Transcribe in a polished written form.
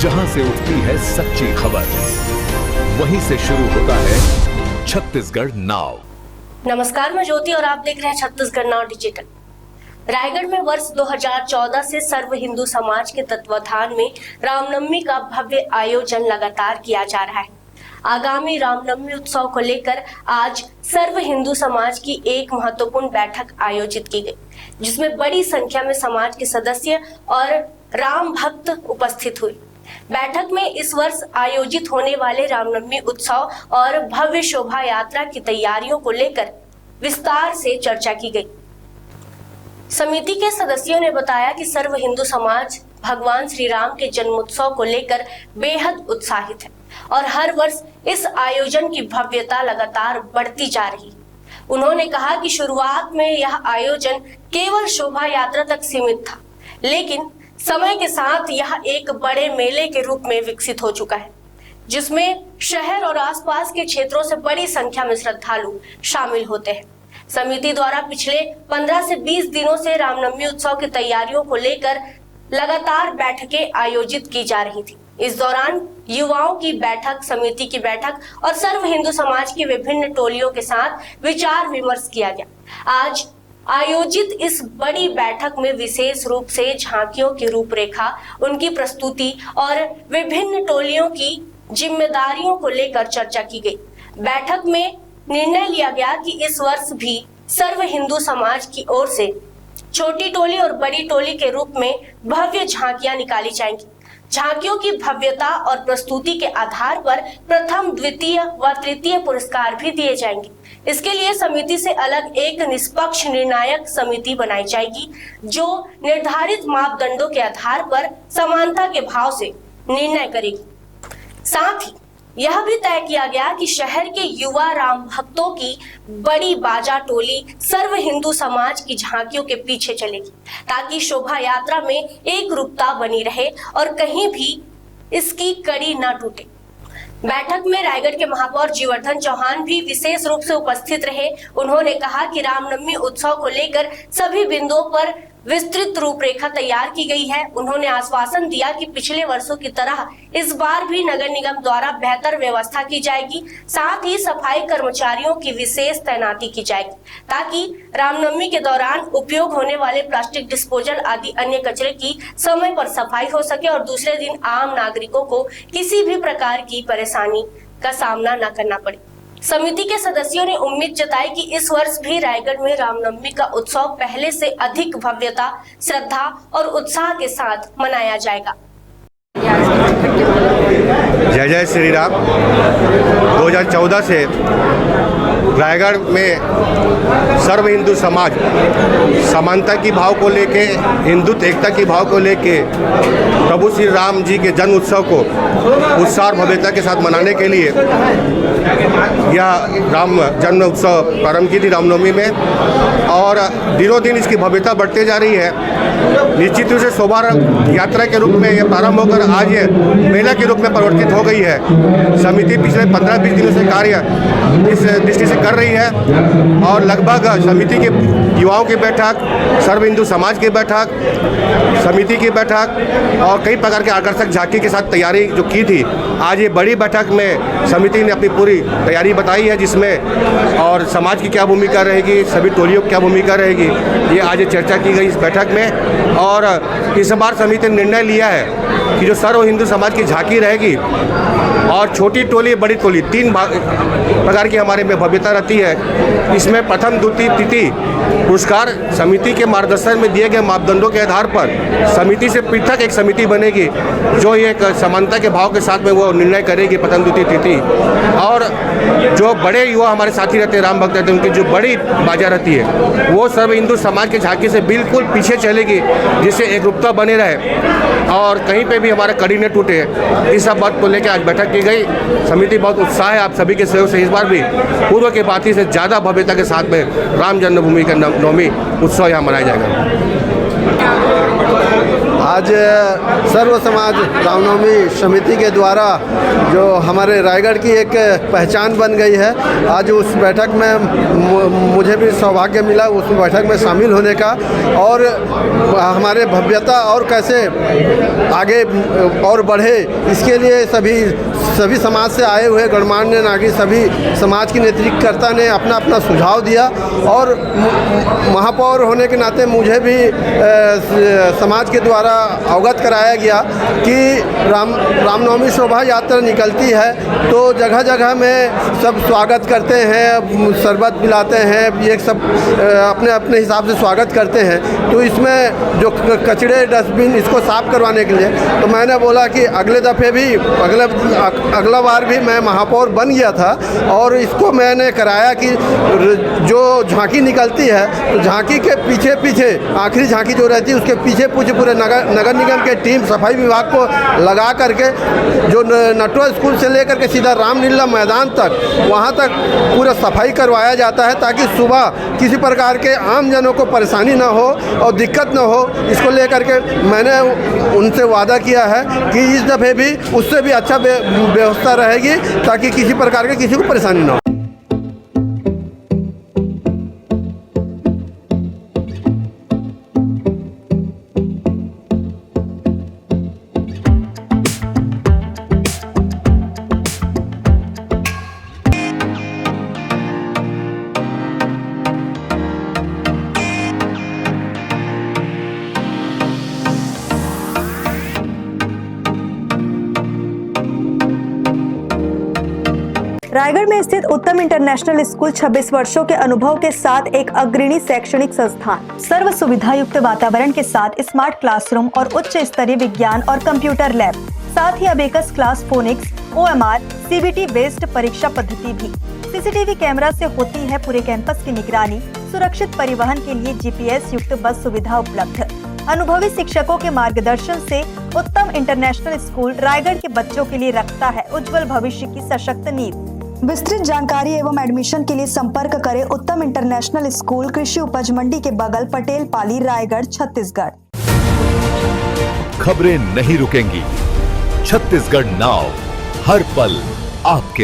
जहां से उठती है सच्ची खबर, वहीं से शुरू होता है छत्तीसगढ़ नाउ। नमस्कार, मैं ज्योति और आप देख रहे हैं छत्तीसगढ़ नाउ डिजिटल। रायगढ़ में वर्ष 2014 से सर्व हिंदू समाज के तत्वाधान में रामनवमी का भव्य आयोजन लगातार किया जा रहा है। आगामी रामनवमी उत्सव को लेकर आज सर्व हिंदू समाज की एक महत्वपूर्ण बैठक आयोजित की गई, जिसमें बड़ी संख्या में समाज के सदस्य और राम भक्त उपस्थित हुए। बैठक में इस वर्ष आयोजित होने वाले रामनवमी उत्सव और भव्य शोभा यात्रा की तैयारियों को लेकर विस्तार से चर्चा की गई। समिति के सदस्यों ने बताया कि सर्व हिंदू समाज भगवान श्री राम के जन्मोत्सव को लेकर बेहद उत्साहित है और हर वर्ष इस आयोजन की भव्यता लगातार बढ़ती जा रही है। उन्होंने कहा कि शुरुआत में यह आयोजन केवल शोभा यात्रा तक सीमित था, लेकिन समय के साथ यह एक बड़े मेले के रूप में विकसित हो चुका है, जिसमें शहर और आसपास के क्षेत्रों से बड़ी संख्या में श्रद्धालु शामिल होते हैं। समिति द्वारा पिछले 15 से 20 दिनों से रामनवमी उत्सव की तैयारियों को लेकर लगातार बैठकें आयोजित की जा रही थी। इस दौरान युवाओं की बैठक, समिति की बैठक और सर्व हिंदू समाज की विभिन्न टोलियों के साथ विचार विमर्श किया गया। आज आयोजित इस बड़ी बैठक में विशेष रूप से झांकियों की रूपरेखा, उनकी प्रस्तुति और विभिन्न टोलियों की जिम्मेदारियों को लेकर चर्चा की गई। बैठक में निर्णय लिया गया कि इस वर्ष भी सर्व हिंदू समाज की ओर से छोटी टोली और बड़ी टोली के रूप में भव्य झांकियां निकाली जाएंगी। झांकियों की भव्यता और प्रस्तुति के आधार पर प्रथम, द्वितीय व तृतीय पुरस्कार भी दिए जाएंगे। इसके लिए समिति से अलग एक निष्पक्ष निर्णायक समिति बनाई जाएगी, जो निर्धारित मापदंडों के आधार पर समानता के भाव से निर्णय करेगी। साथ ही यह भी तय किया गया कि शहर के युवा राम भक्तों की बड़ी बाजा टोली सर्व हिंदू समाज की झांकियों के पीछे चलेगी, ताकि शोभा यात्रा में एक रूपता बनी रहे और कहीं भी इसकी कड़ी न टूटे। बैठक में रायगढ़ के महापौर जीवर्धन चौहान भी विशेष रूप से उपस्थित रहे। उन्होंने कहा कि रामनवमी उत्सव को लेकर सभी बिंदुओं पर विस्तृत रूपरेखा तैयार की गई है। उन्होंने आश्वासन दिया कि पिछले वर्षों की तरह इस बार भी नगर निगम द्वारा बेहतर व्यवस्था की जाएगी। साथ ही सफाई कर्मचारियों की विशेष तैनाती की जाएगी, ताकि रामनवमी के दौरान उपयोग होने वाले प्लास्टिक डिस्पोजल आदि अन्य कचरे की समय पर सफाई हो सके और दूसरे दिन आम नागरिकों को किसी भी प्रकार की परेशानी का सामना न करना पड़े। समिति के सदस्यों ने उम्मीद जताई कि इस वर्ष भी रायगढ़ में रामनवमी का उत्सव पहले से अधिक भव्यता, श्रद्धा और उत्साह के साथ मनाया जाएगा। जय जय श्री राम। 2014 से रायगढ़ में सर्व हिंदू समाज समानता की भाव को लेके, हिंदुत्व एकता की भाव को लेके प्रभु श्री राम जी के जन्म उत्सव को उत्साह और भव्यता के साथ मनाने के लिए यह राम जन्म उत्सव प्रारंभ की थी रामनवमी में, और दिनों दिन इसकी भव्यता बढ़ते जा रही है। निश्चित रूप से शोभा यात्रा के रूप में यह प्रारंभ होकर आज ये मेला के रूप में परिवर्तित हो गई है। समिति पिछले 15-20 दिनों से कार्य इस दृष्टि से कर रही है और लगभग समिति के युवाओं की बैठक, सर्व हिंदू समाज की बैठक, समिति की बैठक और कई प्रकार के आकर्षक झांकी के साथ तैयारी जो की थी, आज ये बड़ी बैठक में समिति ने अपनी पूरी तैयारी बताई है, जिसमें और समाज की क्या भूमिका रहेगी, सभी टोलियों की क्या भूमिका रहेगी, ये आज चर्चा की गई इस बैठक में। और इस बार समिति ने निर्णय लिया है कि जो सर्व हिंदू समाज की झांकी रहेगी और छोटी टोली, बड़ी टोली, 3 प्रकार की हमारे में भव्यता रहती है। इसमें प्रथम, द्वितीय, तृतीय पुरस्कार समिति के मार्गदर्शन में दिए गए मापदंडों के आधार पर समिति से पृथक एक समिति बनेगी, जो एक समानता के भाव के साथ में वो निर्णय करेगी प्रथम, द्वितीय, तृतीय। और जो बड़े युवा हमारे साथी रहते हैं, राम भक्त रहते हैं, उनकी जो बड़ी बाजा रहती है वो सर्व हिंदू समाज की झांकी से बिल्कुल पीछे चलेगी, जिससे एक रूपता बने रहे और कहीं पे भी हमारा कड़ी न टूटे। इस सब बात को लेकर आज बैठक की गई। समिति बहुत उत्साह है आप सभी के सहयोग से इस बार भी पूर्व के बाती से ज़्यादा भव्यता के साथ में राम जन्मभूमि का नवमी उत्सव यहाँ मनाया जाएगा। आज सर्व समाज रामनवमी समिति के द्वारा जो हमारे रायगढ़ की एक पहचान बन गई है, आज उस बैठक में मुझे भी सौभाग्य मिला उस बैठक में शामिल होने का, और हमारे भव्यता और कैसे आगे और बढ़े इसके लिए सभी समाज से आए हुए गणमान्य नागरिक, सभी समाज के नेतृत्वकर्ता ने अपना अपना सुझाव दिया। और महापौर होने के नाते मुझे भी समाज के द्वारा अवगत कराया गया कि रामनवमी शोभा यात्रा निकलती है तो जगह जगह में सब स्वागत करते हैं, शरबत पिलाते हैं, ये सब अपने अपने हिसाब से स्वागत करते हैं। तो इसमें जो कचड़े डस्टबिन इसको साफ़ करवाने के लिए तो मैंने बोला कि अगले दफ़े भी अगला बार भी मैं महापौर बन गया था और इसको मैंने कराया कि जो झांकी निकलती है तो झांकी के पीछे पीछे आखिरी झांकी जो रहती है उसके पीछे पूरे नगर निगम के टीम सफाई विभाग को लगा करके जो नटवा स्कूल से लेकर के सीधा रामलीला मैदान तक वहाँ तक पूरा सफाई करवाया जाता है, ताकि सुबह किसी प्रकार के आम जनों को परेशानी ना हो और दिक्कत ना हो। इसको लेकर के मैंने उनसे वादा किया है कि इस दफ़े भी उससे भी अच्छा व्यवस्था रहेगी, ताकि किसी प्रकार के किसी को परेशानी ना हो। रायगढ़ में स्थित उत्तम इंटरनेशनल स्कूल 26 वर्षों के अनुभव के साथ एक अग्रणी शैक्षणिक संस्थान, सर्व सुविधा युक्त वातावरण के साथ स्मार्ट क्लासरूम और उच्च स्तरीय विज्ञान और कंप्यूटर लैब, साथ ही abacus class, phonics, OMR, CBT based परीक्षा पद्धति भी। CCTV कैमरा से होती है पूरे कैंपस की निगरानी। सुरक्षित परिवहन के लिए GPS युक्त बस सुविधा उपलब्ध। अनुभवी शिक्षकों के मार्गदर्शन से उत्तम इंटरनेशनल स्कूल रायगढ़ के बच्चों के लिए रखता है उज्जवल भविष्य की सशक्त नींव। विस्तृत जानकारी एवं एडमिशन के लिए संपर्क करें उत्तम इंटरनेशनल स्कूल, कृषि उपज मंडी के बगल, पटेल पाली, रायगढ़, छत्तीसगढ़। खबरें नहीं रुकेंगी। छत्तीसगढ़ नाउ हर पल आपके